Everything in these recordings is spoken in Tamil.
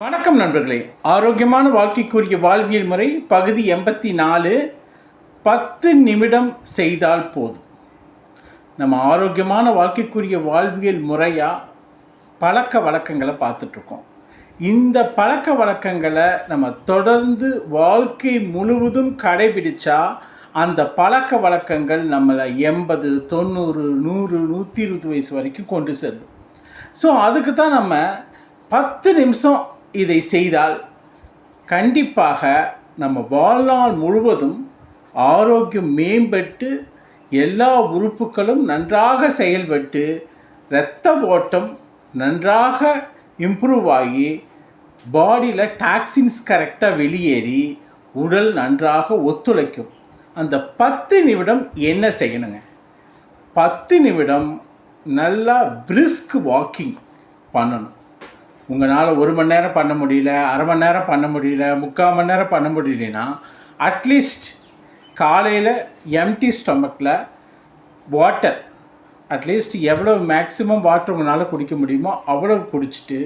வணக்கம் நண்பர்களே. ஆரோக்கியமான வாழ்க்கைக்குரிய வாழ்வியல் முறை பகுதி 84. 10 நிமிடம் செய்தால் போதும். நம்ம ஆரோக்கியமான வாழ்க்கைக்குரிய வாழ்வியல் முறையாக பழக்க வழக்கங்களை பார்த்துட்ருக்கோம். இந்த பழக்க வழக்கங்களை நம்ம தொடர்ந்து வாழ்க்கை முழுவதும் கடைபிடிச்சா அந்த பழக்க வழக்கங்கள் நம்மளை 80, 90, 100, 120 வயசு வரைக்கும் கொண்டு செல்லும். ஸோ அதுக்கு தான் நம்ம 10 நிமிஷம் இதை செய்தால் கண்டிப்பாக நம்ம வாழ்நாள் முழுவதும் ஆரோக்கியம் மேம்பட்டு எல்லா உறுப்புகளும் நன்றாக செயல்பட்டு இரத்த ஓட்டம் நன்றாக இம்ப்ரூவ் ஆகி பாடியில் டாக்ஸின்ஸ் கரெக்டாக வெளியேறி உடல் நன்றாக ஒத்துழைக்கும். அந்த 10 நிமிடம் என்ன செய்யணுங்க? 10 நிமிடம் நல்லா பிரிஸ்க் வாக்கிங் பண்ணணும். உங்களால் 1 மணி நேரம் பண்ண முடியல, அரை மணி நேரம் பண்ண முடியல, 3/4 மணி நேரம் பண்ண முடியலன்னா அட்லீஸ்ட் காலையில் எம்டி ஸ்டொமக்கில் வாட்டர் அட்லீஸ்ட் எவ்வளோ மேக்ஸிமம் வாட்டர் உங்களால் குடிக்க முடியுமோ அவ்வளோ குடிச்சிட்டு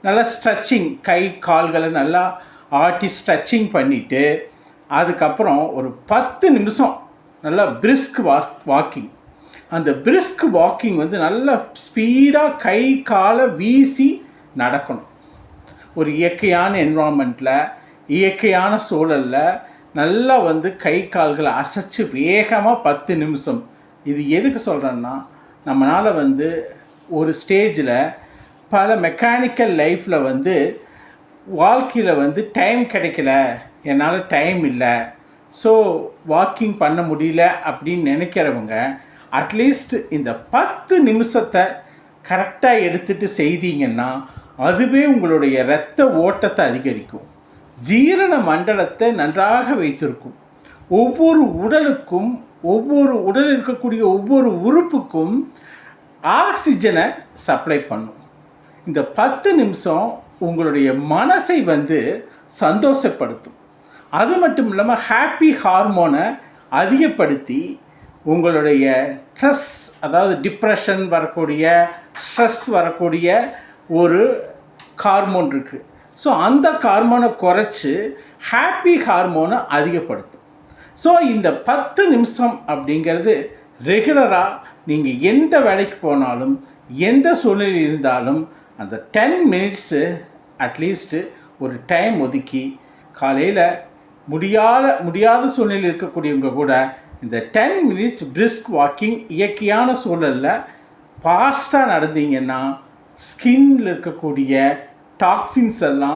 நல்லா ஸ்ட்ரெச்சிங், கை கால்களை நல்லா ஆட்டி ஸ்ட்ரெச்சிங் பண்ணிவிட்டு அதுக்கப்புறம் ஒரு 10 நிமிஷம் நல்லா பிரிஸ்க் வாக்கிங். அந்த பிரிஸ்க் வாக்கிங் நல்லா ஸ்பீடாக கை காலை வீசி நடக்கணும். ஒரு இயற்கையான என்வாரன்மெண்ட்டில், இயற்கையான சூழலில் நல்லா கை கால்களை அசைச்சு வேகமாக 10 நிமிஷம். இது எதுக்கு சொல்கிறேன்னா, நம்மளால் ஒரு ஸ்டேஜில் பல மெக்கானிக்கல் லைஃப்பில் வாழ்க்கையில் டைம் கிடைக்கல, என்னால் டைம் இல்லை, ஸோ வாக்கிங் பண்ண முடியல அப்படின்னு நினைக்கிறவங்க அட்லீஸ்ட் இந்த 10 நிமிஷத்தை கரெக்டாக எடுத்துகிட்டு செய்தீங்கன்னா அதுவே உங்களுடைய இரத்த ஓட்டத்தை அதிகரிக்கும், ஜீரண மண்டலத்தை நன்றாக வைத்திருக்கும், ஒவ்வொரு உடலுக்கும் உடலில் இருக்கக்கூடிய ஒவ்வொரு உறுப்புக்கும் ஆக்சிஜனை சப்ளை பண்ணும். இந்த 10 நிமிஷம் உங்களுடைய மனசை சந்தோஷப்படுத்தும். அது மட்டும் இல்லாமல் ஹாப்பி ஹார்மோனை அதிகப்படுத்தி உங்களுடைய ஸ்ட்ரெஸ், அதாவது டிப்ரெஷன் வரக்கூடிய, ஸ்ட்ரெஸ் வரக்கூடிய ஒரு ஹார்மோன் இருக்குது. ஸோ அந்த ஹார்மோனை குறைச்சி ஹாப்பி ஹார்மோனை அதிகப்படுத்தும். ஸோ இந்த 10 நிமிஷம் அப்படிங்கிறது ரெகுலராக நீங்கள் எந்த வேலைக்கு போனாலும், எந்த சூழ்நிலை இருந்தாலும் அந்த 10 மினிட்ஸு அட்லீஸ்ட்டு ஒரு டைம் ஒதுக்கி காலையில் முடியாத சூழ்நிலை இருக்கக்கூடியவங்க கூட இந்த 10 மினிட்ஸ் பிரிஸ்க் வாக்கிங் இயற்கையான சூழலில் ஃபாஸ்ட்டாக நடந்தீங்கன்னா ஸ்கின்னில் இருக்கக்கூடிய டாக்ஸின்ஸ் எல்லாம்